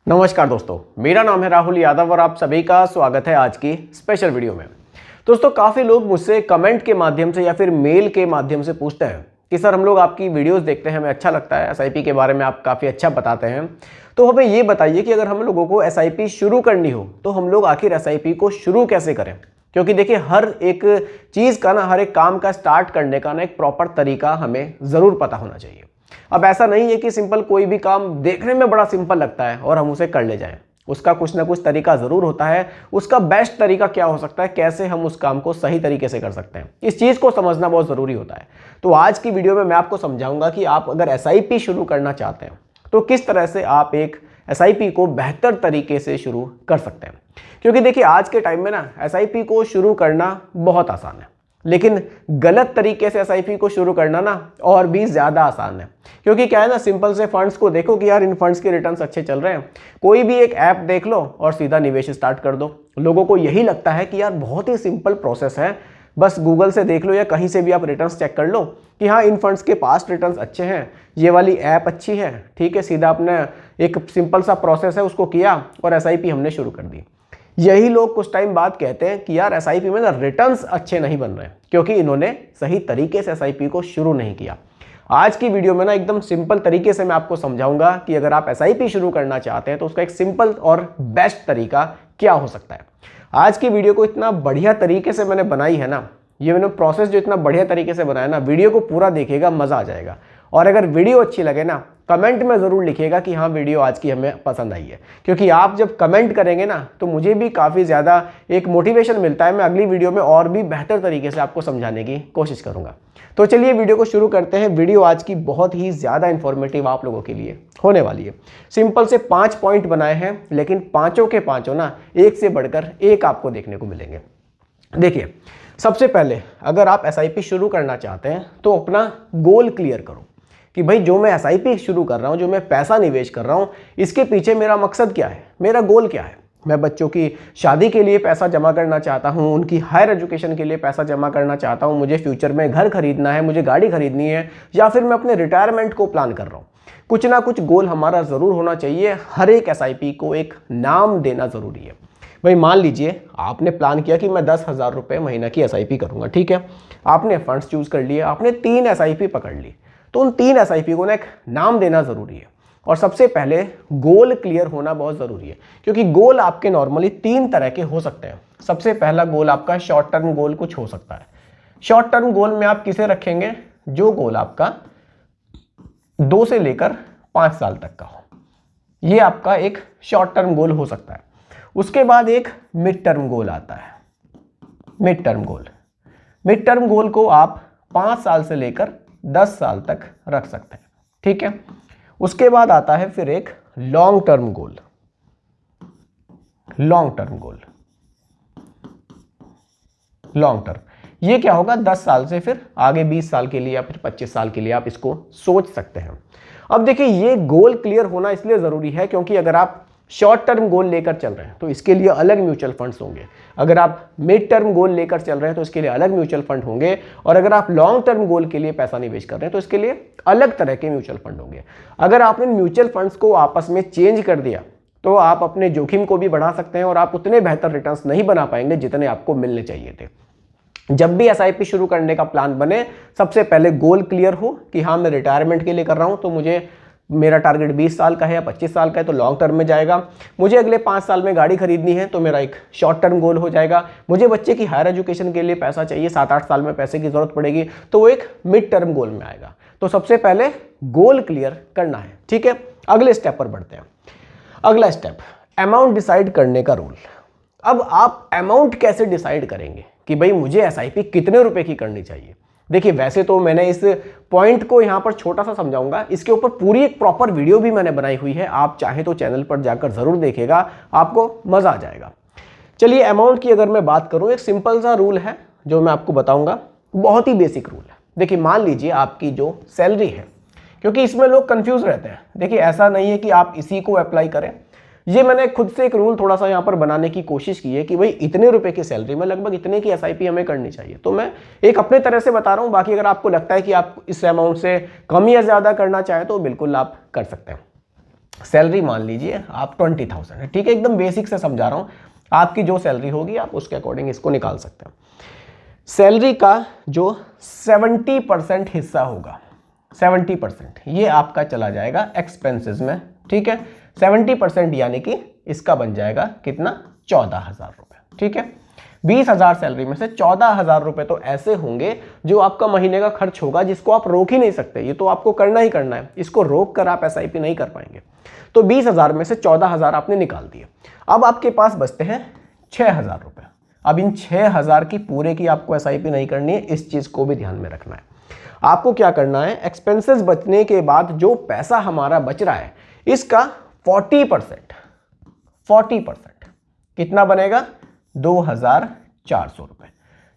नमस्कार दोस्तों, मेरा नाम है राहुल यादव और आप सभी का स्वागत है आज की स्पेशल वीडियो में। दोस्तों, काफ़ी लोग मुझसे कमेंट के माध्यम से या फिर मेल के माध्यम से पूछते हैं कि सर हम लोग आपकी वीडियोस देखते हैं, हमें अच्छा लगता है, एसआईपी के बारे में आप काफ़ी अच्छा बताते हैं, तो हमें ये बताइए कि अगर हम लोगों को एसआईपी शुरू करनी हो तो हम लोग आखिर एसआईपी को शुरू कैसे करें। क्योंकि देखिए, हर एक चीज़ का हर एक काम का स्टार्ट करने का एक प्रॉपर तरीका हमें ज़रूर पता होना चाहिए। अब ऐसा नहीं है कि सिंपल कोई भी काम देखने में बड़ा सिंपल लगता है और हम उसे कर ले जाएं। उसका कुछ ना कुछ तरीका ज़रूर होता है। उसका बेस्ट तरीका क्या हो सकता है, कैसे हम उस काम को सही तरीके से कर सकते हैं, इस चीज़ को समझना बहुत ज़रूरी होता है। तो आज की वीडियो में मैं आपको समझाऊंगा कि आप अगर एसआईपी शुरू करना चाहते हैं तो किस तरह से आप एक एसआईपी को बेहतर तरीके से शुरू कर सकते हैं। क्योंकि देखिए, आज के टाइम में एसआईपी को शुरू करना बहुत आसान है, लेकिन गलत तरीके से एसआईपी को शुरू करना और भी ज़्यादा आसान है। क्योंकि क्या है सिंपल से फंड्स को देखो कि यार इन फंड्स के रिटर्न्स अच्छे चल रहे हैं, कोई भी एक ऐप देख लो और सीधा निवेश स्टार्ट कर दो। लोगों को यही लगता है कि यार बहुत ही सिंपल प्रोसेस है, बस गूगल से देख लो या कहीं से भी आप रिटर्न्स चेक कर लो कि हाँ इन फंड्स के पास्ट रिटर्न्स अच्छे हैं, ये वाली ऐप अच्छी है, ठीक है, सीधा आपने एक सिंपल सा प्रोसेस है उसको किया और एसआईपी हमने शुरू कर दी। यही लोग कुछ टाइम बाद कहते हैं कि यार एसआईपी में रिटर्न्स अच्छे नहीं बन रहे क्योंकि इन्होंने सही तरीके से एसआईपी को शुरू नहीं किया। आज की वीडियो में एकदम सिंपल तरीके से मैं आपको समझाऊंगा कि अगर आप एसआईपी शुरू करना चाहते हैं तो उसका एक सिंपल और बेस्ट तरीका क्या हो सकता है। आज की वीडियो को इतना बढ़िया तरीके से मैंने बनाई है ये मैंने प्रोसेस जो इतना बढ़िया तरीके से बनाया वीडियो को पूरा देखिएगा, मज़ा आ जाएगा। और अगर वीडियो अच्छी लगे कमेंट में ज़रूर लिखिएगा कि हाँ वीडियो आज की हमें पसंद आई है। क्योंकि आप जब कमेंट करेंगे तो मुझे भी काफ़ी ज़्यादा एक मोटिवेशन मिलता है। मैं अगली वीडियो में और भी बेहतर तरीके से आपको समझाने की कोशिश करूँगा। तो चलिए वीडियो को शुरू करते हैं। वीडियो आज की बहुत ही ज़्यादा इन्फॉर्मेटिव आप लोगों के लिए होने वाली है। सिंपल से 5 पॉइंट बनाए हैं, लेकिन पाँचों के पाँचों एक से बढ़कर एक आपको देखने को मिलेंगे। देखिए, सबसे पहले अगर आप एसआईपी शुरू करना चाहते हैं तो अपना गोल क्लियर करो कि भाई जो मैं एसआईपी शुरू कर रहा हूं, जो मैं पैसा निवेश कर रहा हूं, इसके पीछे मेरा मकसद क्या है, मेरा गोल क्या है। मैं बच्चों की शादी के लिए पैसा जमा करना चाहता हूं, उनकी हायर एजुकेशन के लिए पैसा जमा करना चाहता हूं, मुझे फ्यूचर में घर खरीदना है, मुझे गाड़ी खरीदनी है, या फिर मैं अपने रिटायरमेंट को प्लान कर रहा हूँ। कुछ ना कुछ गोल हमारा ज़रूर होना चाहिए। हर एक एसआईपी को एक नाम देना ज़रूरी है। भाई मान लीजिए आपने प्लान किया कि मैं 10,000 रुपये महीना की एसआईपी करूँगा, ठीक है। आपने फंड्स चूज़ कर लिए, आपने 3 एसआईपी पकड़ ली, तो उन 3 एसआईपी को एक नाम देना ज़रूरी है। और सबसे पहले गोल क्लियर होना बहुत ज़रूरी है, क्योंकि गोल आपके नॉर्मली 3 तरह के हो सकते हैं। सबसे पहला गोल आपका शॉर्ट टर्म गोल कुछ हो सकता है। शॉर्ट टर्म गोल में आप किसे रखेंगे, जो गोल आपका 2 से लेकर 5 साल तक का हो, ये आपका एक शॉर्ट टर्म गोल हो सकता है। उसके बाद एक मिड टर्म गोल आता है। मिड टर्म गोल को आप 5 साल से लेकर 10 साल तक रख सकते हैं, ठीक है। उसके बाद आता है फिर एक लॉन्ग टर्म गोल। ये क्या होगा, 10 साल से फिर आगे 20 साल के लिए या फिर 25 साल के लिए आप इसको सोच सकते हैं। अब देखिए, ये गोल क्लियर होना इसलिए ज़रूरी है क्योंकि अगर आप शॉर्ट टर्म गोल लेकर चल रहे हैं तो इसके लिए अलग म्यूचुअल फंड्स होंगे। अगर आप मिड टर्म गोल लेकर चल रहे हैं तो इसके लिए अलग म्यूचुअल फंड होंगे। और अगर आप लॉन्ग टर्म गोल के लिए पैसा निवेश कर रहे हैं तो इसके लिए अलग तरह के म्यूचुअल फंड होंगे। अगर आपने म्यूचुअल फंड्स को आपस में चेंज कर दिया तो आप अपने जोखिम को भी बढ़ा सकते हैं और आप उतने बेहतर रिटर्न्स नहीं बना पाएंगे जितने आपको मिलने चाहिए थे। जब भी एसआईपी शुरू करने का प्लान बने, सबसे पहले गोल क्लियर हो कि हाँ मैं रिटायरमेंट के लिए कर रहा हूँ, तो मुझे मेरा टारगेट 20 साल का है या 25 साल का है तो लॉन्ग टर्म में जाएगा। मुझे अगले 5 साल में गाड़ी खरीदनी है तो मेरा एक शॉर्ट टर्म गोल हो जाएगा। मुझे बच्चे की हायर एजुकेशन के लिए पैसा चाहिए, 7-8 साल में पैसे की जरूरत पड़ेगी, तो वो एक मिड टर्म गोल में आएगा। तो सबसे पहले गोल क्लियर करना है, ठीक है। अगले स्टेप पर बढ़ते हैं। अगला स्टेप, अमाउंट डिसाइड करने का रूल। अब आप अमाउंट कैसे डिसाइड करेंगे कि भाई मुझे एसआईपी कितने रुपए की करनी चाहिए। देखिए, वैसे तो मैंने इस पॉइंट को यहाँ पर छोटा सा समझाऊंगा, इसके ऊपर पूरी एक प्रॉपर वीडियो भी मैंने बनाई हुई है। आप चाहें तो चैनल पर जाकर ज़रूर देखिएगा, आपको मज़ा आ जाएगा। चलिए, अमाउंट की अगर मैं बात करूँ, एक सिंपल सा रूल है जो मैं आपको बताऊंगा, बहुत ही बेसिक रूल है। देखिए, मान लीजिए आपकी जो सैलरी है, क्योंकि इसमें लोग कंफ्यूज रहते हैं। देखिए, ऐसा नहीं है कि आप इसी को अप्लाई करें, ये मैंने खुद से एक रूल थोड़ा सा यहाँ पर बनाने की कोशिश की है कि भाई इतने रुपए की सैलरी में लगभग इतने की एसआईपी हमें करनी चाहिए। तो मैं एक अपने तरह से बता रहा हूँ, बाकी अगर आपको लगता है कि आप इस अमाउंट से कम या ज़्यादा करना चाहें तो बिल्कुल आप कर सकते हैं। सैलरी मान लीजिए आप 20,000 है, ठीक है, एकदम बेसिक से समझा रहा हूँ, आपकी जो सैलरी होगी आप उसके अकॉर्डिंग इसको निकाल सकते हैं। सैलरी का जो 70% हिस्सा होगा, 70% ये आपका चला जाएगा एक्सपेंसेस में, ठीक है। 70% यानी कि इसका बन जाएगा कितना, 14,000 रुपये, ठीक है। 20,000 सैलरी में से 14,000 रुपये तो ऐसे होंगे जो आपका महीने का खर्च होगा, जिसको आप रोक ही नहीं सकते, ये तो आपको करना ही करना है, इसको रोक कर आप SIP नहीं कर पाएंगे। तो 20,000 में से 14,000 आपने निकाल दिए। अब आपके पास बचते हैं 6,000 रुपये। अब इन 6,000 की पूरे की आपको SIP नहीं करनी है, इस चीज़ को भी ध्यान में रखना है। आपको क्या करना है, एक्सपेंसेस बचने के बाद जो पैसा हमारा बच रहा है इसका 40% कितना बनेगा, 2,400 रुपये,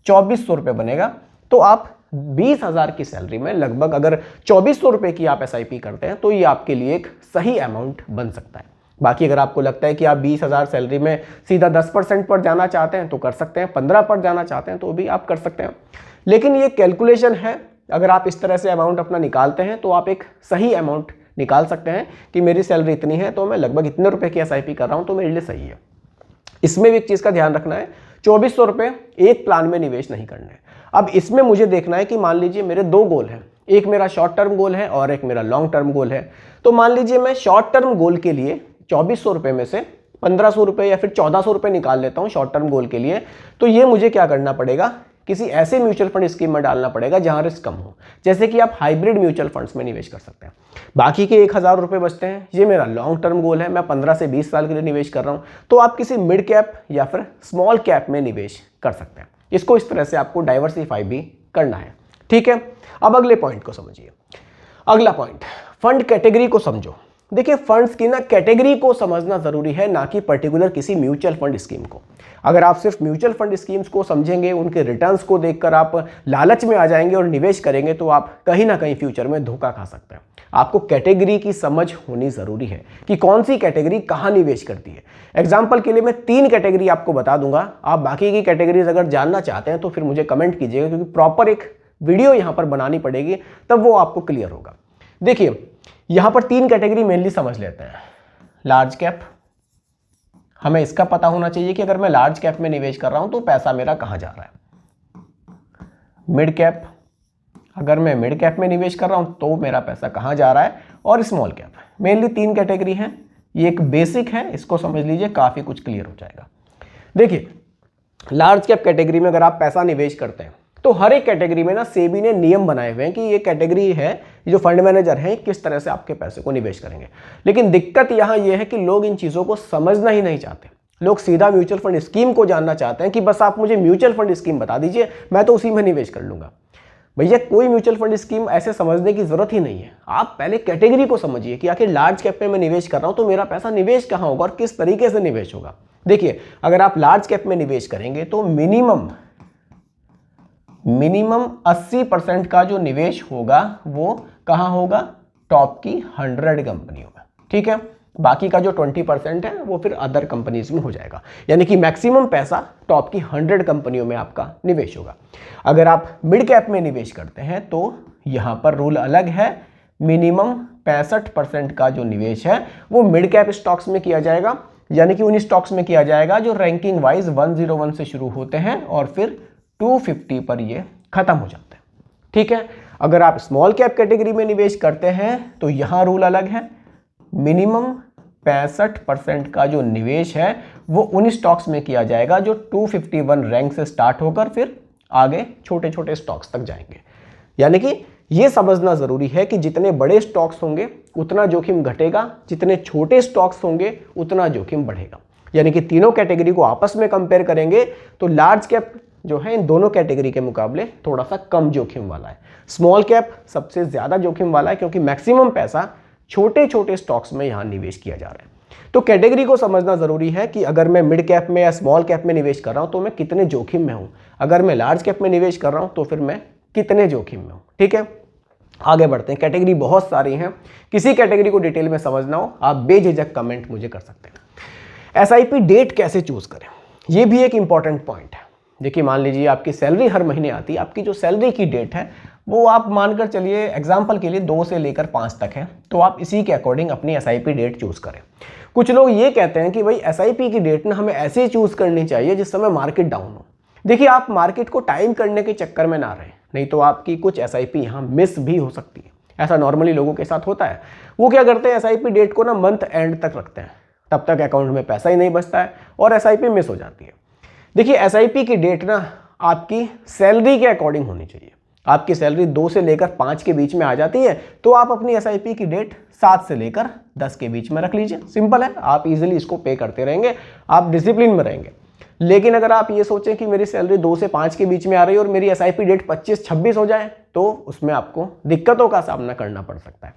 2,400 रुपये बनेगा। तो आप 20,000 की सैलरी में लगभग अगर 2,400 रुपये की आप SIP करते हैं तो ये आपके लिए एक सही अमाउंट बन सकता है। बाकी अगर आपको लगता है कि आप 20,000 सैलरी में सीधा 10% पर जाना चाहते हैं तो कर सकते हैं, 15 पर जाना चाहते हैं तो भी आप कर सकते हैं। लेकिन ये कैलकुलेशन है, अगर आप इस तरह से अमाउंट अपना निकालते हैं तो आप एक सही अमाउंट निकाल सकते हैं कि मेरी सैलरी इतनी है तो मैं लगभग इतने रुपए की SIP कर रहा हूं तो मेरे लिए सही है। इसमें भी एक चीज़ का ध्यान रखना है, 2,400 रुपये एक प्लान में निवेश नहीं करना है। अब इसमें मुझे देखना है कि मान लीजिए मेरे 2 गोल हैं, एक मेरा शॉर्ट टर्म गोल है और एक मेरा लॉन्ग टर्म गोल है। तो मान लीजिए मैं शॉर्ट टर्म गोल के लिए 2,400 रुपये में से 1,500 रुपये या फिर 1,400 रुपये निकाल लेता हूँ शॉर्ट टर्म गोल के लिए। तो ये मुझे क्या करना पड़ेगा, किसी ऐसे म्यूचुअल फंड स्कीम में डालना पड़ेगा जहां रिस्क कम हो, जैसे कि आप हाइब्रिड म्यूचुअल फंड्स में निवेश कर सकते हैं। बाकी के 1,000 रुपये बचते हैं, ये मेरा लॉन्ग टर्म गोल है, मैं 15 से 20 साल के लिए निवेश कर रहा हूं, तो आप किसी मिड कैप या फिर स्मॉल कैप में निवेश कर सकते हैं। इसको इस तरह से आपको डाइवर्सिफाई भी करना है, ठीक है। अब अगले पॉइंट को समझिए। अगला पॉइंट, फंड कैटेगरी को समझो। देखिए, फंड्स की ना कैटेगरी को समझना जरूरी है, ना कि पर्टिकुलर किसी म्यूचुअल फंड स्कीम को। अगर आप सिर्फ म्यूचुअल फंड स्कीम्स को समझेंगे, उनके रिटर्न्स को देखकर आप लालच में आ जाएंगे और निवेश करेंगे तो आप कहीं ना कहीं फ्यूचर में धोखा खा सकते हैं। आपको कैटेगरी की समझ होनी जरूरी है कि कौन सी कैटेगरी कहाँ निवेश करती है। एग्जाम्पल के लिए मैं 3 कैटेगरी आपको बता दूंगा, आप बाकी की कैटेगरीज अगर जानना चाहते हैं तो फिर मुझे कमेंट कीजिएगा, क्योंकि प्रॉपर एक वीडियो यहाँ पर बनानी पड़ेगी, तब वो आपको क्लियर होगा। देखिए, यहां पर 3 कैटेगरी मेनली समझ लेते हैं। लार्ज कैप, हमें इसका पता होना चाहिए कि अगर मैं लार्ज कैप में निवेश कर रहा हूं तो पैसा मेरा कहां जा रहा है। मिड कैप, अगर मैं मिड कैप में निवेश कर रहा हूं तो मेरा पैसा कहां जा रहा है। और स्मॉल कैप, मेनली 3 कैटेगरी है। ये एक बेसिक है, इसको समझ लीजिए, काफी कुछ क्लियर हो जाएगा। देखिए, लार्ज कैप कैटेगरी में अगर आप पैसा निवेश करते हैं तो हर एक कैटेगरी में ना सेबी ने नियम बनाए हुए हैं कि ये कैटेगरी है, जो फंड मैनेजर हैं किस तरह से आपके पैसे को निवेश करेंगे। लेकिन दिक्कत यहाँ ये है कि लोग इन चीज़ों को समझना ही नहीं चाहते। लोग सीधा म्यूचुअल फंड स्कीम को जानना चाहते हैं कि बस आप मुझे म्यूचुअल फंड स्कीम बता दीजिए, मैं तो उसी में निवेश कर लूंगा। भैया, कोई म्यूचुअल फंड स्कीम ऐसे समझने की जरूरत ही नहीं है। आप पहले कैटेगरी को समझिए कि आखिर लार्ज कैप में मैं निवेश कर रहा हूं तो मेरा पैसा निवेश कहाँ होगा और किस तरीके से निवेश होगा। देखिए, अगर आप लार्ज कैप में निवेश करेंगे तो मिनिमम 80% का जो निवेश होगा वो कहां होगा, टॉप की 100 कंपनियों में, ठीक है। बाकी का जो 20% है वो फिर अदर कंपनीज में हो जाएगा, यानी कि मैक्सिमम पैसा टॉप की 100 कंपनियों में आपका निवेश होगा। अगर आप मिड कैप में निवेश करते हैं तो यहां पर रूल अलग है। मिनिमम 65% का जो निवेश है वो मिड कैप स्टॉक्स में किया जाएगा, यानी कि उन स्टॉक्स में किया जाएगा जो रैंकिंग वाइज 101 से शुरू होते हैं और फिर 250 पर ये खत्म हो जाते हैं, ठीक है। अगर आप स्मॉल कैप कैटेगरी में निवेश करते हैं तो यहां रूल अलग है। मिनिमम 65% का जो निवेश है वो उन स्टॉक्स में किया जाएगा जो 251 रैंक से स्टार्ट होकर फिर आगे छोटे छोटे स्टॉक्स तक जाएंगे। यानी कि ये समझना जरूरी है कि जितने बड़े स्टॉक्स होंगे उतना जोखिम घटेगा, जितने छोटे स्टॉक्स होंगे उतना जोखिम बढ़ेगा। यानी कि तीनों कैटेगरी को आपस में कंपेयर करेंगे तो लार्ज कैप जो है इन दोनों कैटेगरी के मुकाबले थोड़ा सा कम जोखिम वाला है। स्मॉल कैप सबसे ज्यादा जोखिम वाला है, क्योंकि मैक्सिमम पैसा छोटे छोटे स्टॉक्स में यहां निवेश किया जा रहा है। तो कैटेगरी को समझना जरूरी है कि अगर मैं मिड कैप में या स्मॉल कैप में निवेश कर रहा हूं तो मैं कितने जोखिम में हूं, अगर मैं लार्ज कैप में निवेश कर रहा हूं तो फिर मैं कितने जोखिम में हूं, ठीक है। आगे बढ़ते हैं। कैटेगरी बहुत सारी हैं, किसी कैटेगरी को डिटेल में समझना हो आप बेझिझक कमेंट मुझे कर सकते हैं। SIP डेट कैसे चूज करें, यह भी एक इंपॉर्टेंट पॉइंट है। देखिए, मान लीजिए आपकी सैलरी हर महीने आती है, आपकी जो सैलरी की डेट है वो आप मानकर चलिए एग्जाम्पल के लिए 2 से लेकर 5 तक है, तो आप इसी के अकॉर्डिंग अपनी एसआईपी डेट चूज़ करें। कुछ लोग ये कहते हैं कि भाई एसआईपी की डेट ना हमें ऐसे ही चूज़ करनी चाहिए जिस समय मार्केट डाउन हो। देखिए, आप मार्केट को टाइम करने के चक्कर में ना रहें, नहीं तो आपकी कुछ एसआईपी यहाँ मिस भी हो सकती है। ऐसा नॉर्मली लोगों के साथ होता है। वो क्या करते हैं, एसआईपी डेट को ना मंथ एंड तक रखते हैं, तब तक अकाउंट में पैसा ही नहीं बचता है और एसआईपी मिस हो जाती है। देखिए, एसआईपी की डेट ना आपकी सैलरी के अकॉर्डिंग होनी चाहिए। आपकी सैलरी 2 से लेकर 5 के बीच में आ जाती है तो आप अपनी एसआईपी की डेट 7 से लेकर 10 के बीच में रख लीजिए। सिंपल है, आप इजीली इसको पे करते रहेंगे, आप डिसिप्लिन में रहेंगे। लेकिन अगर आप ये सोचें कि मेरी सैलरी 2 से 5 के बीच में आ रही है और मेरी एसआईपी डेट 25-26 हो जाए, तो उसमें आपको दिक्कतों का सामना करना पड़ सकता है।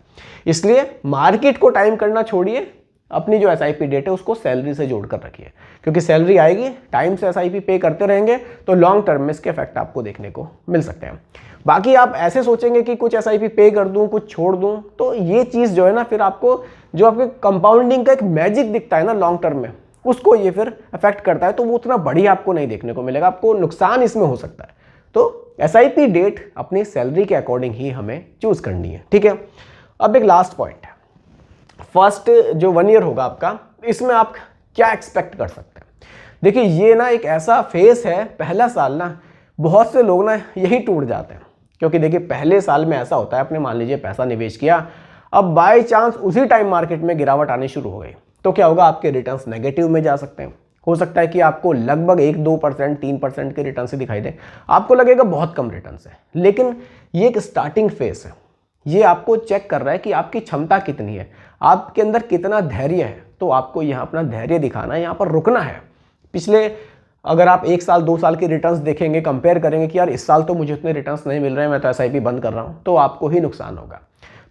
इसलिए मार्केट को टाइम करना छोड़िए, अपनी जो एसआईपी डेट है उसको सैलरी से जोड़कर रखिए, क्योंकि सैलरी आएगी, टाइम से एसआईपी पे करते रहेंगे तो लॉन्ग टर्म में इसके इफेक्ट आपको देखने को मिल सकते हैं। बाकी आप ऐसे सोचेंगे कि कुछ एसआईपी पे कर दूं, कुछ छोड़ दूं, तो ये चीज़ जो है ना, फिर आपको जो आपके कंपाउंडिंग का एक मैजिक दिखता है ना लॉन्ग टर्म में, उसको ये फिर अफेक्ट करता है, तो वो उतना बढ़िया आपको नहीं देखने को मिलेगा, आपको नुकसान इसमें हो सकता है। तो एसआईपी डेट अपनी सैलरी के अकॉर्डिंग ही हमें चूज करनी है, ठीक है। अब एक लास्ट पॉइंट है, फर्स्ट जो 1 ईयर होगा आपका, इसमें आप क्या एक्सपेक्ट कर सकते हैं। देखिए, ये ना एक ऐसा फेस है, पहला साल ना बहुत से लोग ना यही टूट जाते हैं, क्योंकि देखिए पहले साल में ऐसा होता है, आपने मान लीजिए पैसा निवेश किया, अब बाय चांस उसी टाइम मार्केट में गिरावट आनी शुरू हो गई, तो क्या होगा, आपके रिटर्न्स नेगेटिव में जा सकते हैं। हो सकता है कि आपको लगभग 1-2%, 3% के रिटर्न से दिखाई दे, आपको लगेगा बहुत कम रिटर्न है, लेकिन ये एक स्टार्टिंग फेस है। ये आपको चेक कर रहा है कि आपकी क्षमता कितनी है, आपके अंदर कितना धैर्य है। तो आपको यहाँ अपना धैर्य दिखाना है, यहाँ पर रुकना है। पिछले अगर आप 1 साल 2 साल के रिटर्न्स देखेंगे, कंपेयर करेंगे कि यार इस साल तो मुझे उतने रिटर्न्स नहीं मिल रहे हैं, मैं तो एसआईपी बंद कर रहा हूँ, तो आपको ही नुकसान होगा।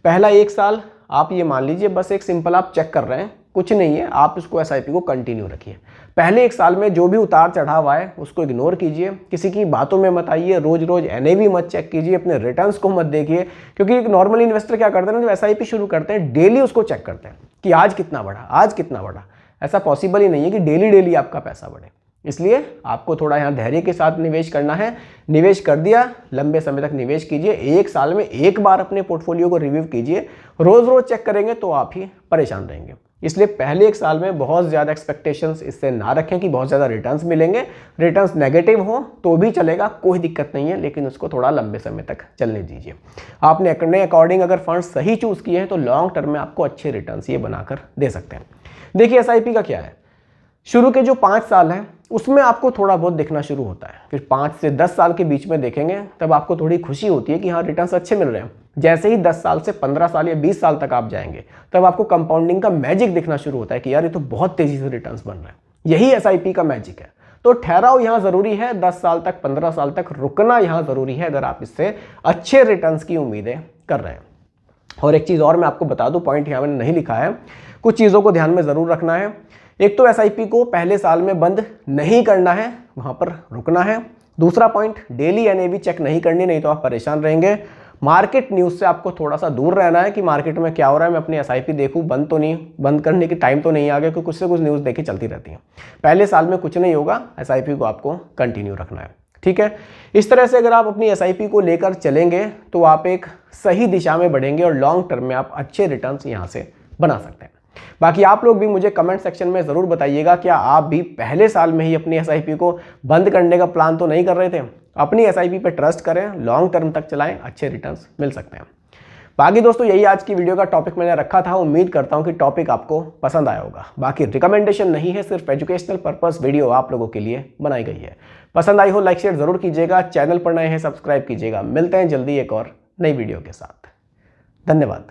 पहला 1 साल आप ये मान लीजिए बस एक सिंपल आप चेक कर रहे हैं, कुछ नहीं है, आप इसको एसआईपी को कंटिन्यू रखिए। पहले 1 साल में जो भी उतार चढ़ाव आए उसको इग्नोर कीजिए, किसी की बातों में मत आइए, रोज रोज एनएवी मत चेक कीजिए, अपने रिटर्न्स को मत देखिए, क्योंकि एक नॉर्मल इन्वेस्टर क्या करते हैं, जब एसआईपी शुरू करते हैं डेली उसको चेक करते हैं कि आज कितना बढ़ा, आज कितना बढ़ा। ऐसा पॉसिबल ही नहीं है कि डेली डेली आपका पैसा बढ़े। इसलिए आपको थोड़ा यहाँ धैर्य के साथ निवेश करना है। निवेश कर दिया, लंबे समय तक निवेश कीजिए, 1 साल में 1 बार अपने पोर्टफोलियो को रिव्यू कीजिए, रोज रोज चेक करेंगे तो आप ही परेशान रहेंगे। इसलिए पहले 1 साल में बहुत ज़्यादा एक्सपेक्टेशंस इससे ना रखें कि बहुत ज़्यादा रिटर्न्स मिलेंगे। रिटर्न्स नेगेटिव हो तो भी चलेगा, कोई दिक्कत नहीं है, लेकिन उसको थोड़ा लंबे समय तक चलने दीजिए। आपने अपने अकॉर्डिंग अगर फंड सही चूज़ किए हैं तो लॉन्ग टर्म में आपको अच्छे रिटर्न्स ये बनाकर दे सकते हैं। देखिए, एसआईपी का क्या है, शुरू के जो 5 साल हैं उसमें आपको थोड़ा बहुत दिखना शुरू होता है, फिर 5 से 10 साल के बीच में देखेंगे तब आपको थोड़ी खुशी होती है कि हाँ रिटर्न्स अच्छे मिल रहे हैं। जैसे ही 10 साल से 15 साल या 20 साल तक आप जाएंगे तब आपको कंपाउंडिंग का मैजिक दिखना शुरू होता है कि यार ये तो बहुत तेजी से रिटर्न्स बन रहे हैं। यही एसआईपी का मैजिक है। तो ठहराव यहाँ ज़रूरी है, 10 साल तक 15 साल तक रुकना यहाँ ज़रूरी है अगर आप इससे अच्छे रिटर्न्स की उम्मीदें कर रहे हैं। और एक चीज़ और मैं आपको बता दूँ, पॉइंट यहाँ मैंने नहीं लिखा है, कुछ चीज़ों को ध्यान में ज़रूर रखना है। एक तो एसआईपी को पहले साल में बंद नहीं करना है, वहाँ पर रुकना है। दूसरा पॉइंट, डेली एनएवी चेक नहीं करनी, नहीं तो आप परेशान रहेंगे। मार्केट न्यूज़ से आपको थोड़ा सा दूर रहना है कि मार्केट में क्या हो रहा है, मैं अपनी एसआईपी देखूं, बंद करने की टाइम तो नहीं आ गया, क्योंकि कुछ से कुछ न्यूज़ देखी चलती रहती हैं। पहले साल में कुछ नहीं होगा, एसआईपी को आपको कंटिन्यू रखना है, ठीक है। इस तरह से अगर आप अपनी एसआईपी को लेकर चलेंगे तो आप एक सही दिशा में बढ़ेंगे और लॉन्ग टर्म में आप अच्छे रिटर्न्स यहाँ से बना सकते हैं। बाकी आप लोग भी मुझे कमेंट सेक्शन में ज़रूर बताइएगा, क्या आप भी पहले साल में ही अपनी एसआईपी को बंद करने का प्लान तो नहीं कर रहे थे। अपनी एसआईपी पे ट्रस्ट करें, लॉन्ग टर्म तक चलाएं, अच्छे रिटर्न्स मिल सकते हैं। बाकी दोस्तों, यही आज की वीडियो का टॉपिक मैंने रखा था। उम्मीद करता हूं कि टॉपिक आपको पसंद आया होगा। बाकी रिकमेंडेशन नहीं है, सिर्फ एजुकेशनल पर्पस वीडियो आप लोगों के लिए बनाई गई है। पसंद आई हो लाइक शेयर जरूर कीजिएगा, चैनल पर नए हैं सब्सक्राइब कीजिएगा। मिलते हैं जल्दी एक और नई वीडियो के साथ। धन्यवाद।